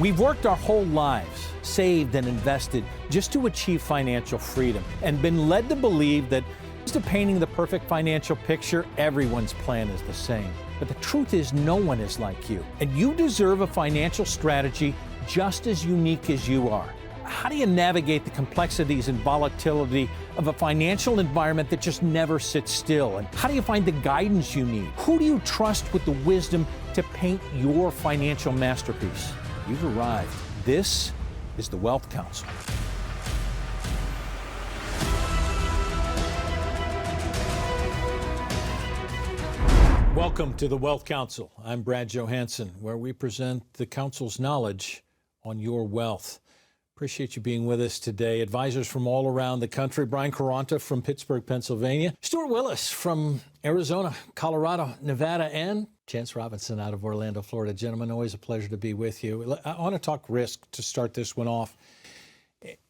We've worked our whole lives, saved and invested just to achieve financial freedom, and been led to believe that instead of painting the perfect financial picture, everyone's plan is the same. But the truth is, no one is like you, and you deserve a financial strategy just as unique as you are. How do you navigate the complexities and volatility of a financial environment that just never sits still? And how do you find the guidance you need? Who do you trust with the wisdom to paint your financial masterpiece? You've arrived. This is the Wealth Council. Welcome to the Wealth Council. I'm Brad Johansson, where we present the Council's knowledge on your wealth. Appreciate you being with us today. Advisors from all around the country. Brian Caranta from Pittsburgh, Pennsylvania. Stuart Willis from Arizona, Colorado, Nevada, and Chance Robinson out of Orlando, Florida. Gentlemen, always a pleasure to be with you. I want to talk risk to start this one off.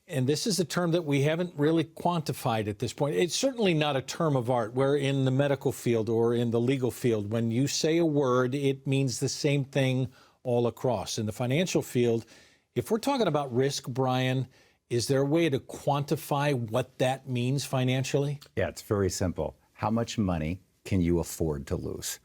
And this is a term that we haven't really quantified at this point. It's certainly not a term of art, where in the medical field or in the legal field, when you say a word, it means the same thing all across. In the financial field, if we're talking about risk, Brian, is there a way to quantify what that means financially? Yeah, it's very simple. How much money can you afford to lose?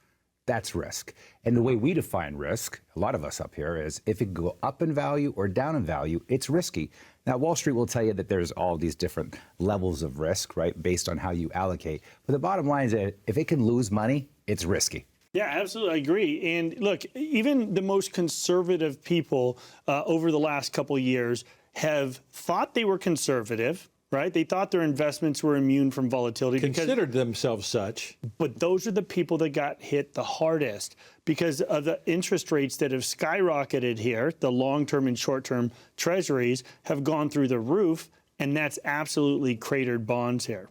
That's risk. And the way we define risk, a lot of us up here, is if it go up in value or down in value, it's risky. Now, Wall Street will tell you that there's all these different levels of risk, right, based on how you allocate. But the bottom line is that if it can lose money, it's risky. Yeah, absolutely. I agree. And look, even the most conservative people over the last couple of years have thought they were conservative, right? They thought their investments were immune from volatility. Considered themselves such. But those are the people that got hit the hardest because of the interest rates that have skyrocketed here. The long-term and short-term treasuries have gone through the roof, and that's absolutely cratered bonds here.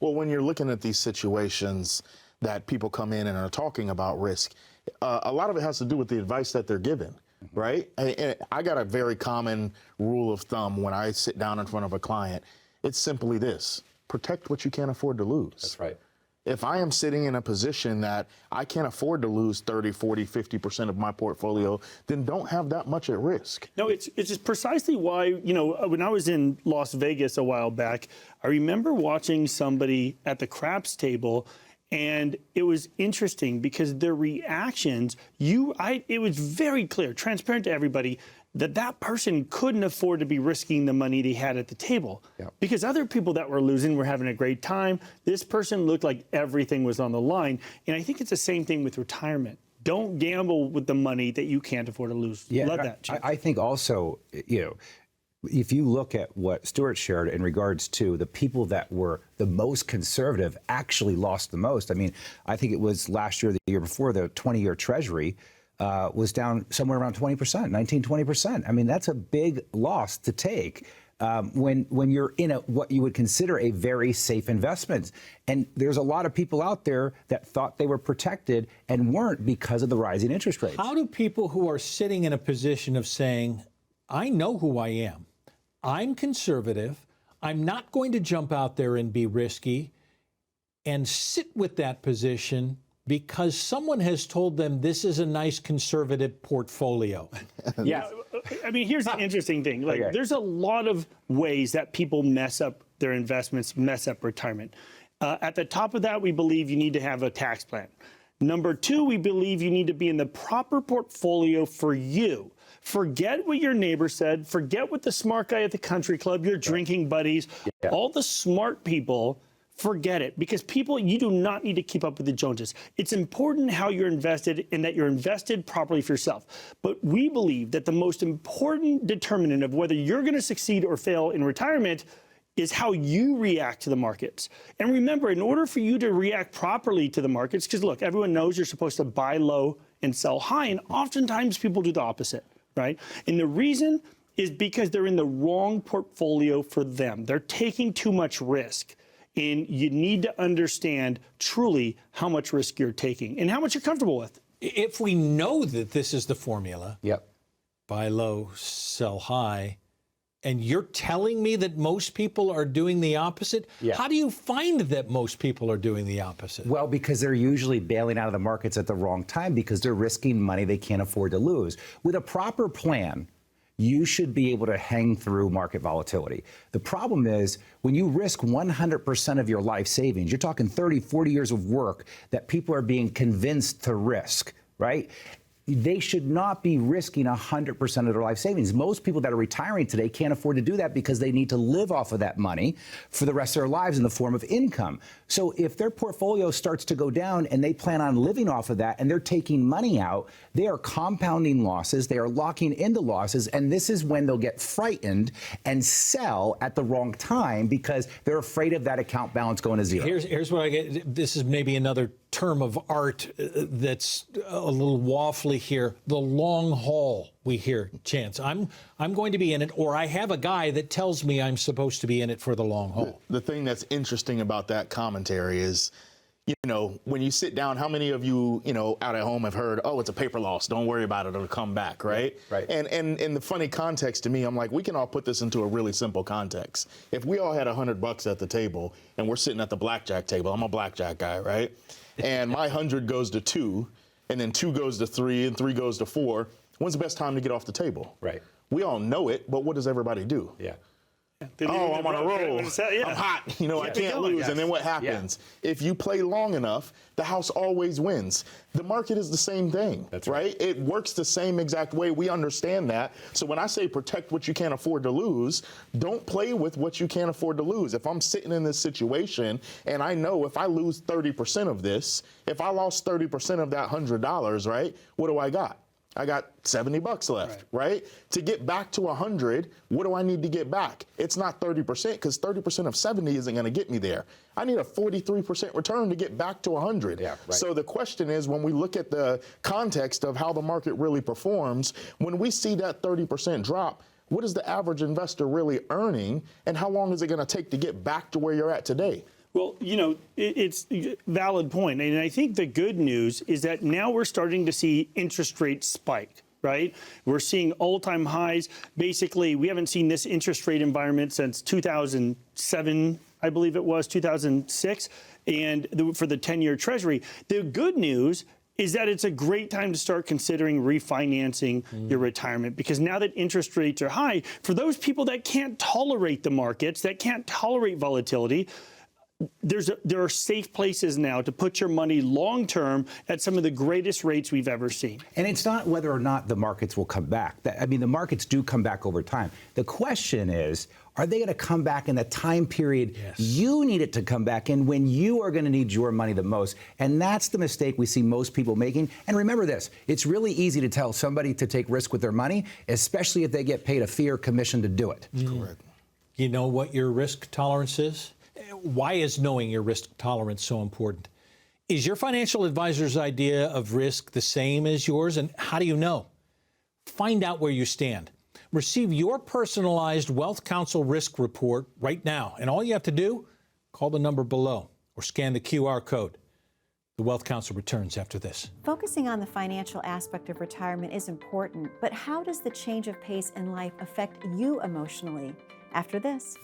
Well, when you're looking at these situations that people come in and are talking about risk, a lot of it has to do with the advice that they're given, right? And I got a very common rule of thumb when I sit down in front of a client. It's simply this: protect what you can't afford to lose. That's right. If I am sitting in a position that I can't afford to lose 30, 40, 50% of my portfolio, then don't have that much at risk. No, it's just precisely why, you know, when I was in Las Vegas a while back, I remember watching somebody at the craps table. And it was interesting because their reactions, it was very clear, transparent to everybody, that person couldn't afford to be risking the money they had at the table. Yep. Because other people that were losing were having a great time. This person looked like everything was on the line. And I think it's the same thing with retirement. Don't gamble with the money that you can't afford to lose. Yeah, Love that. I think also, you know, if you look at what Stuart shared in regards to the people that were the most conservative actually lost the most. I mean, I think it was last year, the year before, the 20-year Treasury was down somewhere around 20%, 20%. I mean, that's a big loss to take when you're in what you would consider a very safe investment. And there's a lot of people out there that thought they were protected and weren't because of the rising interest rates. How do people who are sitting in a position of saying, I know who I am, I'm conservative, I'm not going to jump out there and be risky, and sit with that position because someone has told them this is a nice conservative portfolio? Yeah. I mean, here's the interesting thing. Like, There's a lot of ways that people mess up their investments, mess up retirement. At the top of that, we believe you need to have a tax plan. Number two, we believe you need to be in the proper portfolio for you. Forget what your neighbor said. Forget what the smart guy at the country club, your drinking buddies, all the smart people, forget it. Because people, you do not need to keep up with the Joneses. It's important how you're invested and that you're invested properly for yourself. But we believe that the most important determinant of whether you're going to succeed or fail in retirement is how you react to the markets. And remember, in order for you to react properly to the markets, because look, everyone knows you're supposed to buy low and sell high, and oftentimes people do the opposite. Right? And the reason is because they're in the wrong portfolio for them. They're taking too much risk. And you need to understand truly how much risk you're taking and how much you're comfortable with. If we know that this is the formula, buy low, sell high, and you're telling me that most people are doing the opposite? Yeah. How do you find that most people are doing the opposite? Well, because they're usually bailing out of the markets at the wrong time because they're risking money they can't afford to lose. With a proper plan, you should be able to hang through market volatility. The problem is when you risk 100% of your life savings, you're talking 30, 40 years of work that people are being convinced to risk, right? They should not be risking 100% of their life savings. Most people that are retiring today can't afford to do that because they need to live off of that money for the rest of their lives in the form of income. So if their portfolio starts to go down and they plan on living off of that and they're taking money out, they are compounding losses, they are locking into losses, and this is when they'll get frightened and sell at the wrong time because they're afraid of that account balance going to zero. Here's what I get. This is maybe another term of art that's a little waffly here. The long haul, we hear, Chance. I'm going to be in it, or I have a guy that tells me I'm supposed to be in it for the long haul. The thing that's interesting about that commentary is, you know, when you sit down, how many of you, you know, out at home have heard, oh, it's a paper loss, don't worry about it, it'll come back, right? Right. And in the funny context to me, I'm like, we can all put this into a really simple context. If we all had $100 at the table and we're sitting at the blackjack table, I'm a blackjack guy, right? And my 100 goes to 2, and then 2 goes to 3, and 3 goes to 4. When's the best time to get off the table? Right. We all know it, but what does everybody do? Yeah. Oh, I'm on a roll. Yeah. I'm hot. You know, I can't going. lose. And then what happens? If you play long enough, the house always wins. The market is the same thing, right? It works the same exact way. We understand that. So when I say protect what you can't afford to lose, don't play with what you can't afford to lose. If I'm sitting in this situation and I know if I lose 30% of this, if I lost 30% of that $100, right, what do I got? I got $70 left, right? To get back to 100, what do I need to get back? It's not 30% because 30% of 70 isn't going to get me there. I need a 43% return to get back to 100. Yeah, right. So the question is, when we look at the context of how the market really performs, when we see that 30% drop, what is the average investor really earning, and how long is it going to take to get back to where you're at today? Well, you know, it's a valid point. And I think the good news is that now we're starting to see interest rates spike, right? We're seeing all-time highs. Basically, we haven't seen this interest rate environment since 2007, I believe it was, 2006, and for the 10-year Treasury. The good news is that it's a great time to start considering refinancing your retirement, because now that interest rates are high, for those people that can't tolerate the markets, that can't tolerate volatility, there are safe places now to put your money long term at some of the greatest rates we've ever seen. And it's not whether or not the markets will come back. I mean, the markets do come back over time. The question is, are they going to come back in the time period you need it to come back in, when you are going to need your money the most? And that's the mistake we see most people making. And remember this, it's really easy to tell somebody to take risk with their money, especially if they get paid a fee or commission to do it. Correct. You know what your risk tolerance is? Why is knowing your risk tolerance so important? Is your financial advisor's idea of risk the same as yours? And how do you know? Find out where you stand. Receive your personalized Wealth Counsel risk report right now. And all you have to do, call the number below or scan the QR code. The Wealth Counsel returns after this. Focusing on the financial aspect of retirement is important, but how does the change of pace in life affect you emotionally? After this.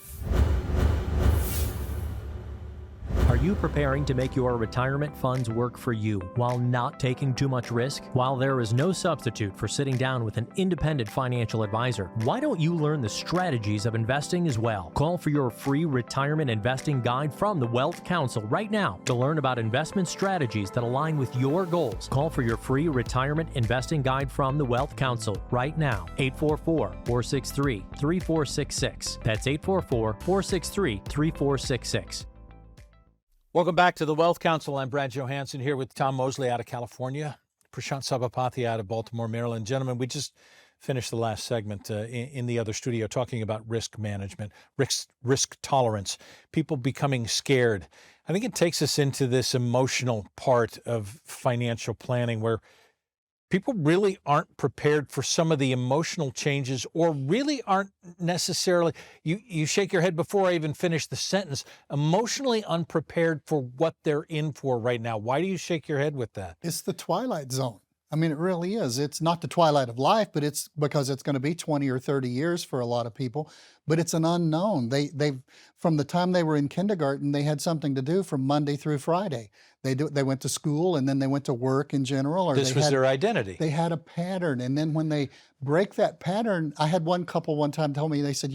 Are you preparing to make your retirement funds work for you while not taking too much risk? While there is no substitute for sitting down with an independent financial advisor, why don't you learn the strategies of investing as well? Call for your free retirement investing guide from the Wealth Counsel right now to learn about investment strategies that align with your goals. Call for your free retirement investing guide from the Wealth Counsel right now. 844-463-3466. That's 844-463-3466. Welcome back to the Wealth Counsel. I'm Brad Johansson here with Tom Mosley out of California, Prashant Sabapathy out of Baltimore, Maryland. Gentlemen, we just finished the last segment in the other studio talking about risk management, risk tolerance, people becoming scared. I think it takes us into this emotional part of financial planning where people really aren't prepared for some of the emotional changes, or really aren't necessarily, you shake your head before I even finish the sentence, emotionally unprepared for what they're in for right now. Why do you shake your head with that? It's the twilight zone. I mean, it really is. It's not the twilight of life, but it's because it's going to be 20 or 30 years for a lot of people, but it's an unknown. They've from the time they were in kindergarten, they had something to do from Monday through Friday. They went to school and then they went to work in general. Or This was their identity. They had a pattern. And then when they break that pattern, I had one couple one time tell me, they said,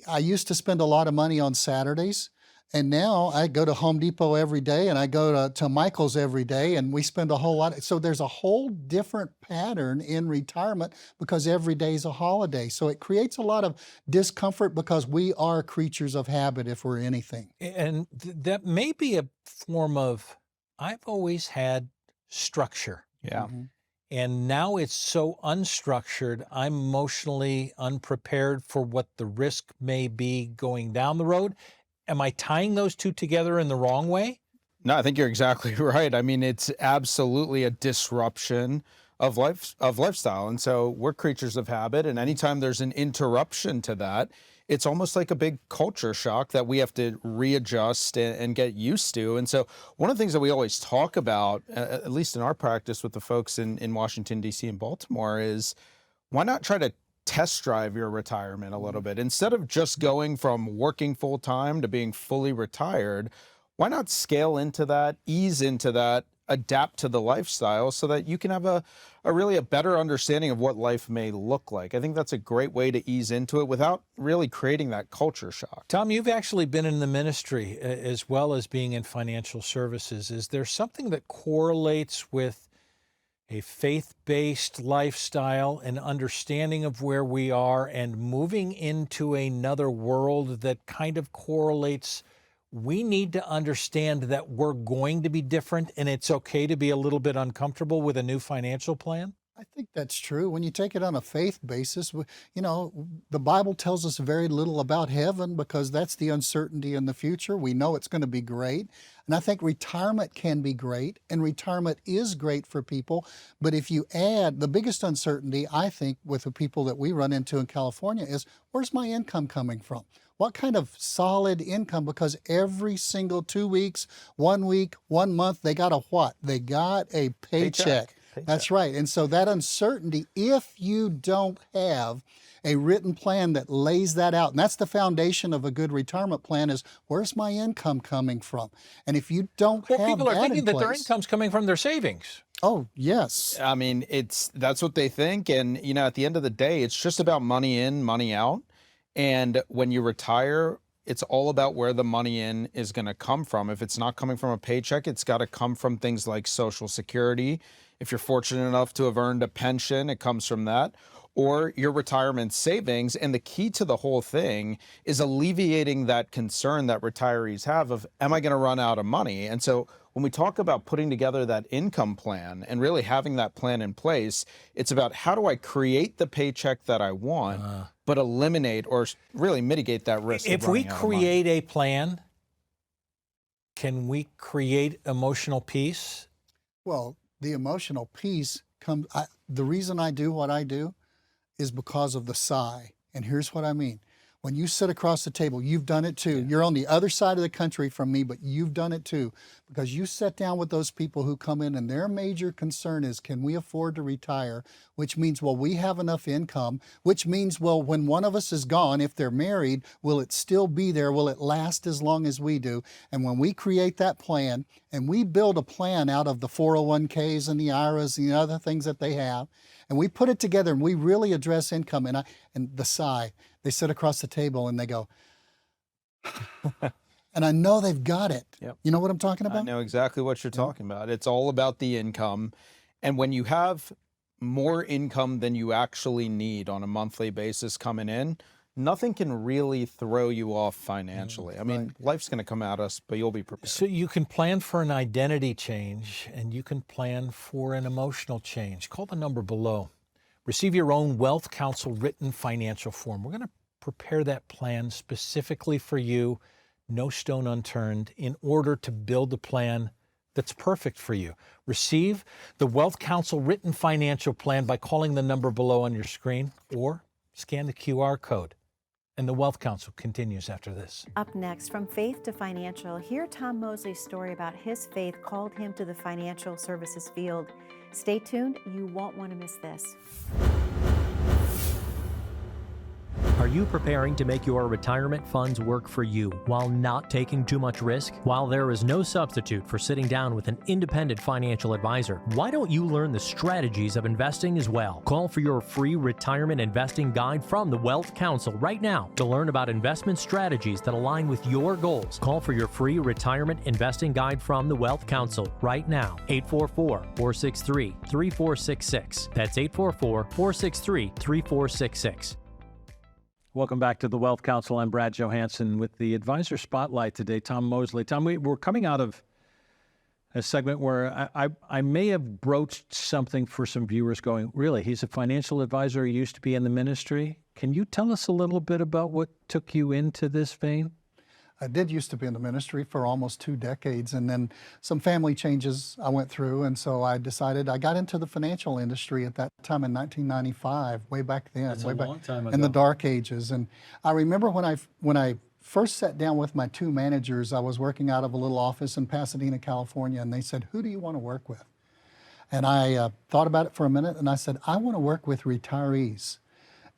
I used to spend a lot of money on Saturdays. And now I go to Home Depot every day and I go to Michael's every day and we spend a whole lot. So there's a whole different pattern in retirement because every day is a holiday. So it creates a lot of discomfort because we are creatures of habit if we're anything. And that may be a form of, I've always had structure. Yeah. Mm-hmm. And now it's so unstructured, I'm emotionally unprepared for what the risk may be going down the road. Am I tying those two together in the wrong way? No, I think you're exactly right. I mean, it's absolutely a disruption of lifestyle. And so we're creatures of habit. And anytime there's an interruption to that, it's almost like a big culture shock that we have to readjust and get used to. And so one of the things that we always talk about, at least in our practice with the folks in Washington, D.C. and Baltimore, is why not try to test drive your retirement a little bit? Instead of just going from working full time to being fully retired, why not scale into that, ease into that, adapt to the lifestyle so that you can have a really better understanding of what life may look like? I think that's a great way to ease into it without really creating that culture shock. Tom, you've actually been in the ministry as well as being in financial services. Is there something that correlates with a faith-based lifestyle, an understanding of where we are, and moving into another world that kind of correlates? We need to understand that we're going to be different and it's okay to be a little bit uncomfortable with a new financial plan? I think that's true. When you take it on a faith basis, the Bible tells us very little about heaven because that's the uncertainty in the future. We know it's going to be great. And I think retirement can be great, and retirement is great for people. But if you add the biggest uncertainty, I think, with the people that we run into in California is, where's my income coming from? What kind of solid income? Because every single 2 weeks, 1 week, 1 month, they got a what? They got a paycheck. That's right. And so that uncertainty, if you don't have a written plan that lays that out, and that's the foundation of a good retirement plan, is where's my income coming from? And if you don't have that in place, people are thinking that their income's coming from their savings. Oh, yes. I mean, that's what they think. And, at the end of the day, it's just about money in, money out. And when you retire, it's all about where the money in is going to come from. If it's not coming from a paycheck, it's got to come from things like Social Security. If you're fortunate enough to have earned a pension, it comes from that, or your retirement savings. And the key to the whole thing is alleviating that concern that retirees have of, am I going to run out of money? And so when we talk about putting together that income plan and really having that plan in place, it's about how do I create the paycheck that I want, but eliminate or really mitigate that risk. If we create a plan, can we create emotional peace? Well, the emotional peace comes, the reason I do what I do is because of the sigh. And here's what I mean. When you sit across the table, you've done it too. You're on the other side of the country from me, but you've done it too. Because you sit down with those people who come in and their major concern is, can we afford to retire? Which means, well, we have enough income, which means, well, when one of us is gone, if they're married, will it still be there? Will it last as long as we do? And when we create that plan and we build a plan out of the 401ks and the IRAs and the other things that they have, and we put it together and we really address income, and the sigh, they sit across the table and they go, and I know they've got it. Yep. You know what I'm talking about? I know exactly what you're talking about. It's all about the income. And when you have more income than you actually need on a monthly basis coming in, nothing can really throw you off financially. I mean, life's going to come at us, but you'll be prepared. So you can plan for an identity change and you can plan for an emotional change. Call the number below. Receive your own Wealth Counsel written financial form. We're going to prepare that plan specifically for you, no stone unturned, in order to build a plan that's perfect for you. Receive the Wealth Counsel written financial plan by calling the number below on your screen or scan the QR code. And the Wealth Counsel continues after this. Up next, from faith to financial, hear Tom Mosley's story about his faith called him to the financial services field. Stay tuned, you won't want to miss this. Are you preparing to make your retirement funds work for you while not taking too much risk? While there is no substitute for sitting down with an independent financial advisor, why don't you learn the strategies of investing as well? Call for your free retirement investing guide from the Wealth Council right now to learn about investment strategies that align with your goals. Call for your free retirement investing guide from the Wealth Council right now. 844-463-3466. That's 844-463-3466. Welcome back to the Wealth Council. I'm Brad Johansson with the Advisor Spotlight today, Tom Mosley. Tom, we're coming out of a segment where I may have broached something for some viewers going, really, he's a financial advisor, he used to be in the ministry. Can you tell us a little bit about what took you into this vein? I did used to be in the ministry for almost 2 decades, and then some family changes I went through, and so I decided I got into the financial industry at that time in 1995, way back then. That's way a back long time ago. in the dark ages. And I remember when I first sat down with my 2 managers, I was working out of a little office in Pasadena, California, and they said, "Who do you want to work with?" And I thought about it for a minute, and I said, "I want to work with retirees."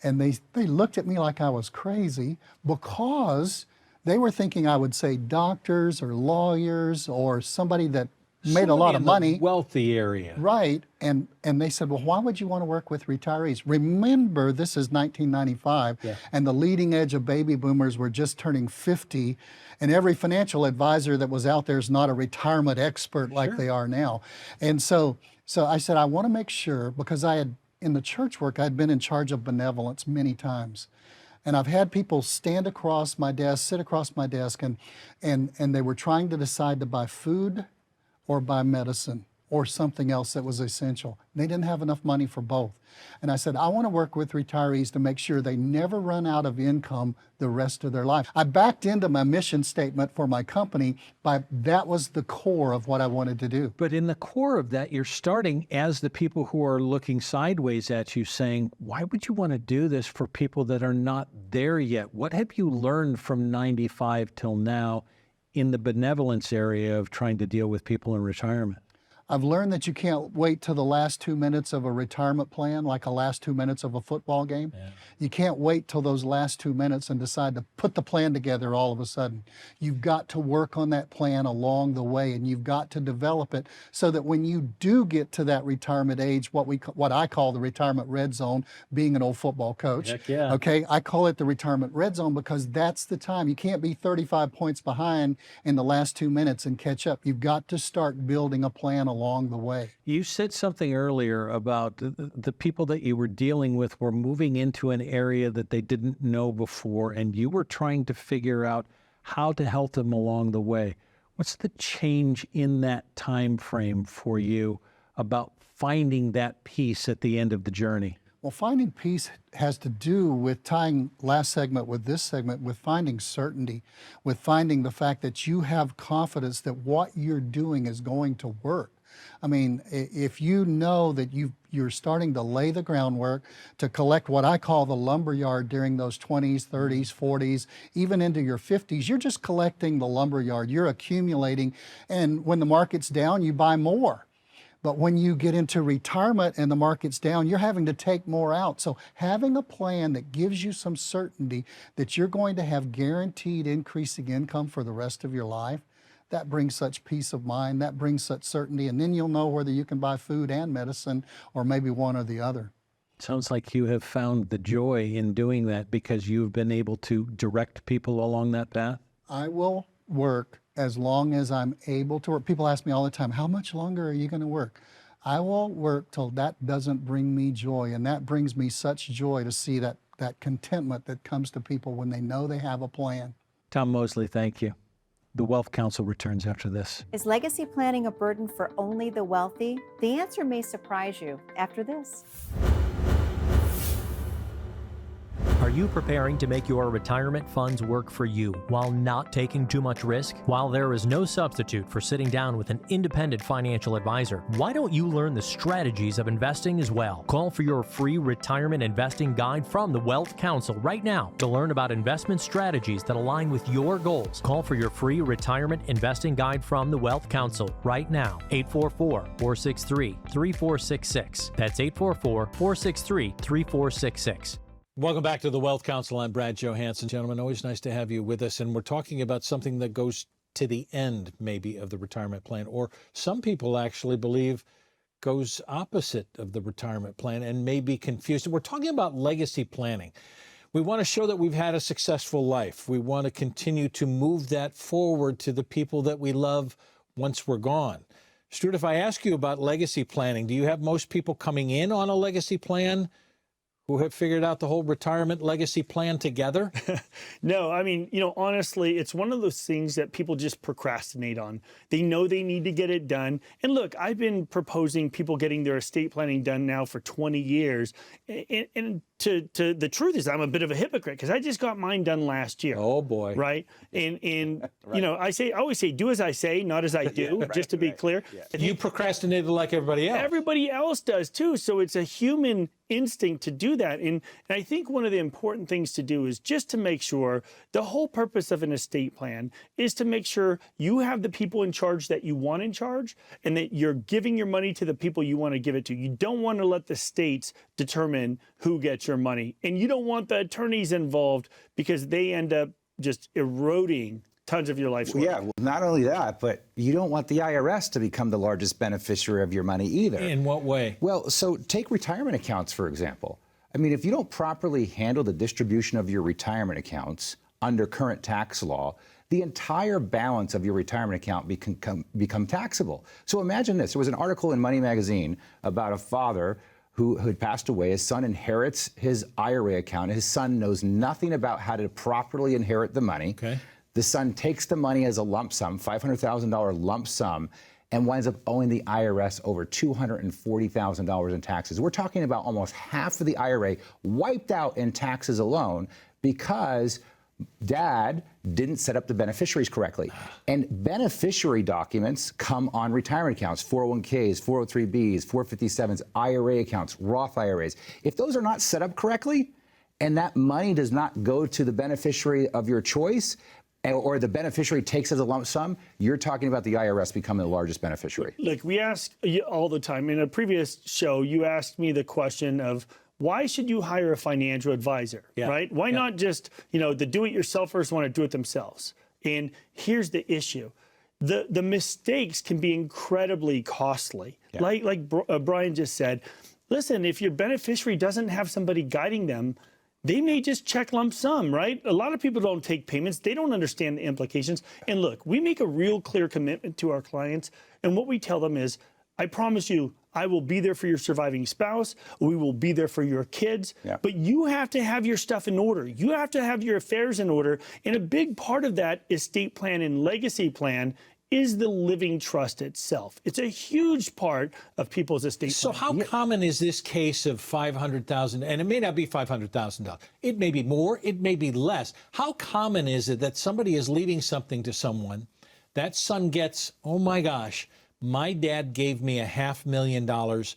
And they looked at me like I was crazy because they were thinking I would say doctors or lawyers or somebody that made a lot of money. Wealthy area. Right. And they said, well, why would you want to work with retirees? Remember, this is 1995, and the leading edge of baby boomers were just turning 50, and every financial advisor that was out there is not a retirement expert like they are now. And so I said, I want to make sure, because I had, in the church work, I'd been in charge of benevolence many times. And I've had people stand across my desk, sit across my desk, and they were trying to decide to buy food or buy medicine or something else that was essential. They didn't have enough money for both. And I said, I want to work with retirees to make sure they never run out of income the rest of their life. I backed into my mission statement for my company, but that was the core of what I wanted to do. But in the core of that, you're starting as the people who are looking sideways at you saying, why would you want to do this for people that are not there yet? What have you learned from 95 till now in the benevolence area of trying to deal with people in retirement? I've learned that you can't wait till the last 2 minutes of a retirement plan, like the last 2 minutes of a football game. You can't wait till those last 2 minutes and decide to put the plan together all of a sudden. You've got to work on that plan along the way, and you've got to develop it so that when you do get to that retirement age, what I call the retirement red zone, being an old football coach. Heck yeah. Okay, I call it the retirement red zone because that's the time. You can't be 35 points behind in the last 2 minutes and catch up. You've got to start building a plan along the way. You said something earlier about the people that you were dealing with were moving into an area that they didn't know before, and you were trying to figure out how to help them along the way. What's the change in that time frame for you about finding that peace at the end of the journey? Well, finding peace has to do with tying last segment with this segment, with finding certainty, with finding the fact that you have confidence that what you're doing is going to work. I mean, if you know that you're starting to lay the groundwork to collect what I call the lumberyard during those 20s, 30s, 40s, even into your 50s, you're just collecting the lumberyard. You're accumulating, and when the market's down, you buy more. But when you get into retirement and the market's down, you're having to take more out. So having a plan that gives you some certainty that you're going to have guaranteed increasing income for the rest of your life, that brings such peace of mind, that brings such certainty, and then you'll know whether you can buy food and medicine or maybe one or the other. Sounds like you have found the joy in doing that because you've been able to direct people along that path. I will work as long as I'm able to work. People ask me all the time, how much longer are you going to work? I will work till that doesn't bring me joy, and that brings me such joy to see that contentment that comes to people when they know they have a plan. Tom Mosley, thank you. The Wealth Council returns after this. Is legacy planning a burden for only the wealthy? The answer may surprise you after this. Are you preparing to make your retirement funds work for you while not taking too much risk? While there is no substitute for sitting down with an independent financial advisor, why don't you learn the strategies of investing as well? Call for your free retirement investing guide from the Wealth Council right now to learn about investment strategies that align with your goals. Call for your free retirement investing guide from the Wealth Council right now. 844-463-3466. That's 844-463-3466. Welcome back to the Wealth Council. I'm Brad Johansson. Gentlemen, always nice to have you with us. And we're talking about something that goes to the end, maybe, of the retirement plan, or some people actually believe goes opposite of the retirement plan and may be confused. We're talking about legacy planning. We want to show that we've had a successful life. We want to continue to move that forward to the people that we love once we're gone. Stuart, if I ask you about legacy planning, do you have most people coming in on a legacy plan who have figured out the whole retirement legacy plan together? No, I mean, honestly, it's one of those things that people just procrastinate on. They know they need to get it done. And look, I've been proposing people getting their estate planning done now for 20 years. And to the truth is, I'm a bit of a hypocrite because I just got mine done last year. Oh boy! Right, and right. I always say, do as I say, not as I do. Right, just to be clear, you procrastinated like everybody else. Everybody else does too. So it's a human instinct to do that. And I think one of the important things to do is just to make sure the whole purpose of an estate plan is to make sure you have the people in charge that you want in charge and that you're giving your money to the people you want to give it to. You don't want to let the states determine who gets your money. And you don't want the attorneys involved because they end up just eroding tons of your life's work. Yeah, well, not only that, but you don't want the IRS to become the largest beneficiary of your money either. In what way? Well, so take retirement accounts, for example. I mean, if you don't properly handle the distribution of your retirement accounts under current tax law, the entire balance of your retirement account become taxable. So imagine this. There was an article in Money Magazine about a father who had passed away. His son inherits his IRA account. His son knows nothing about how to properly inherit the money. Okay. The son takes the money as a lump sum, $500,000 lump sum, and winds up owing the IRS over $240,000 in taxes. We're talking about almost half of the IRA wiped out in taxes alone because Dad didn't set up the beneficiaries correctly. And beneficiary documents come on retirement accounts, 401ks, 403bs, 457s, IRA accounts, Roth IRAs. If those are not set up correctly and that money does not go to the beneficiary of your choice, or the beneficiary takes as a lump sum, you're talking about the IRS becoming the largest beneficiary. Look, we ask you all the time. In a previous show, you asked me the question of, why should you hire a financial advisor, right? Why not just, the do-it-yourselfers want to do it themselves? And here's the issue. The mistakes can be incredibly costly. Yeah. Like Brian just said, listen, if your beneficiary doesn't have somebody guiding them, they may just check lump sum, right? A lot of people don't take payments. They don't understand the implications. And look, we make a real clear commitment to our clients. And what we tell them is, I promise you, I will be there for your surviving spouse. We will be there for your kids. Yeah. But you have to have your stuff in order. You have to have your affairs in order. And a big part of that estate plan and legacy plan is the living trust itself. It's a huge part of people's estate So plan. how common is this case of $500,000? And it may not be $500,000. It may be more. It may be less. How common is it that somebody is leaving something to someone, that son gets, oh my gosh, my dad gave me $500,000.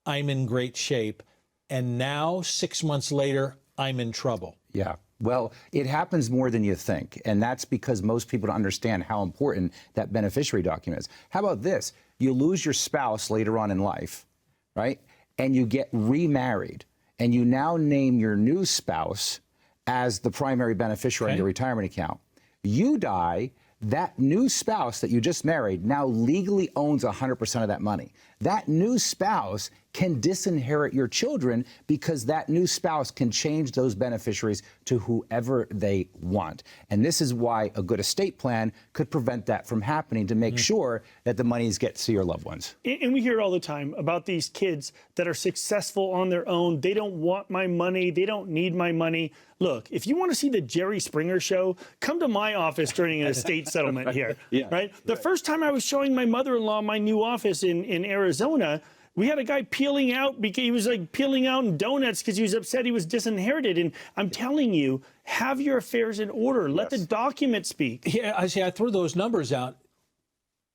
I'm in great shape. And now 6 months later, I'm in trouble. Yeah. Well, it happens more than you think, and that's because most people don't understand how important that beneficiary document is. How about this? You lose your spouse later on in life, right? And you get remarried, and you now name your new spouse as the primary beneficiary in your retirement account. You die, that new spouse that you just married now legally owns 100% of that money. That new spouse can disinherit your children because that new spouse can change those beneficiaries to whoever they want. And this is why a good estate plan could prevent that from happening, to make sure that the monies get to your loved ones. And we hear all the time about these kids that are successful on their own. They don't want my money. They don't need my money. Look, if you want to see the Jerry Springer show, come to my office during an estate settlement here, right? The first time I was showing my mother-in-law my new office in Arizona, We had a guy peeling out because he was like peeling out donuts because he was upset he was disinherited. And I'm telling you, have your affairs in order. Let the document speak. Yeah, I threw those numbers out.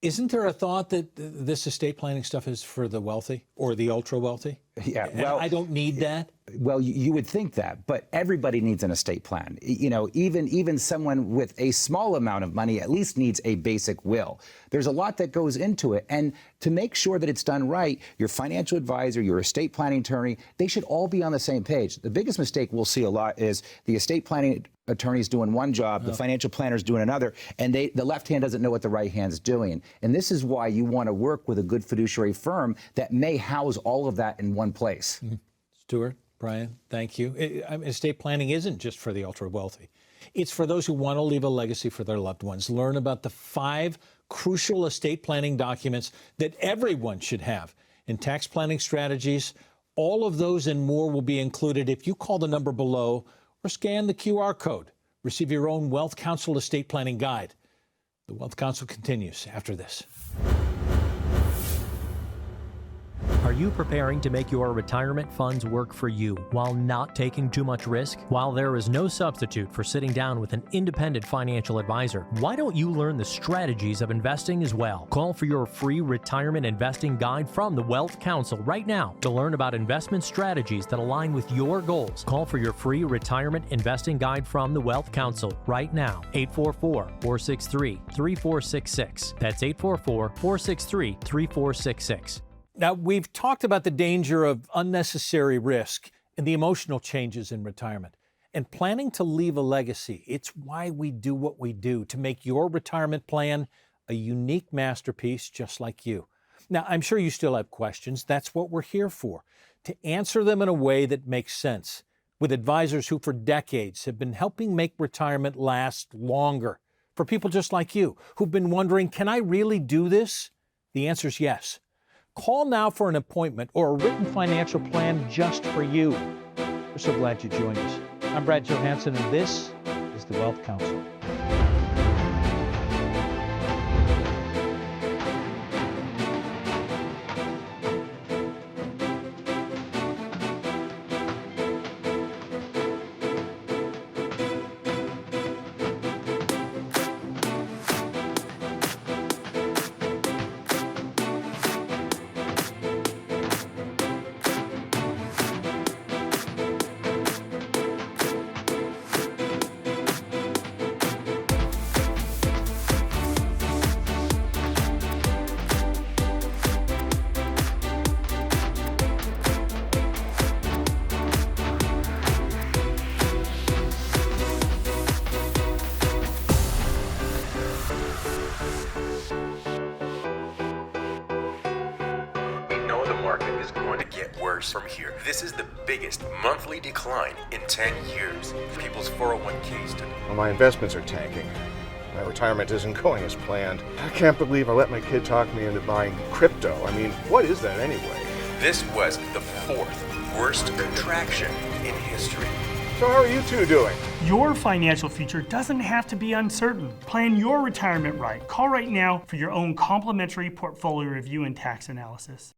Isn't there a thought that this estate planning stuff is for the wealthy or the ultra wealthy? Yeah, well, I don't need that. Well, you would think that, but everybody needs an estate plan. You know, even someone with a small amount of money at least needs a basic will. There's a lot that goes into it, and to make sure that it's done right, your financial advisor, your estate planning attorney, they should all be on the same page. The biggest mistake we'll see a lot is the estate planning attorney's doing one job, the financial planner's doing another, and the left hand doesn't know what the right hand's doing. And this is why you want to work with a good fiduciary firm that may house all of that in one place. Mm-hmm. Stuart, Brian, thank you. Estate planning isn't just for the ultra wealthy. It's for those who want to leave a legacy for their loved ones. Learn about the 5 crucial estate planning documents that everyone should have in tax planning strategies. All of those and more will be included if you call the number below or scan the QR code. Receive your own Wealth Counsel estate planning guide. The Wealth Counsel continues after this. Are you preparing to make your retirement funds work for you while not taking too much risk? While there is no substitute for sitting down with an independent financial advisor, why don't you learn the strategies of investing as well? Call for your free retirement investing guide from the Wealth Counsel right now to learn about investment strategies that align with your goals. Call for your free retirement investing guide from the Wealth Counsel right now. 844-463-3466. That's 844-463-3466. Now, we've talked about the danger of unnecessary risk and the emotional changes in retirement. And planning to leave a legacy, it's why we do what we do, to make your retirement plan a unique masterpiece just like you. Now, I'm sure you still have questions. That's what we're here for, to answer them in a way that makes sense, with advisors who for decades have been helping make retirement last longer. For people just like you, who've been wondering, can I really do this? The answer is yes. Call now for an appointment or a written financial plan just for you. We're so glad you joined us. I'm Brad Johansson, and this is the Wealth Counsel. From here. This is the biggest monthly decline in 10 years. People's 401ks today. Well, my investments are tanking. My retirement isn't going as planned. I can't believe I let my kid talk me into buying crypto. I mean, what is that anyway? This was the 4th worst contraction in history. So how are you two doing? Your financial future doesn't have to be uncertain. Plan your retirement right. Call right now for your own complimentary portfolio review and tax analysis.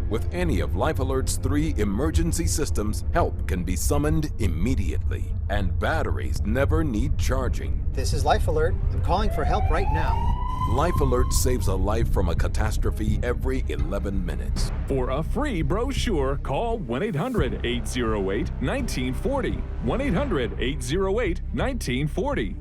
With any of Life Alert's 3 emergency systems, help can be summoned immediately, and batteries never need charging. This is Life Alert. I'm calling for help right now. Life Alert saves a life from a catastrophe every 11 minutes. For a free brochure, call 1-800-808-1940. 1-800-808-1940.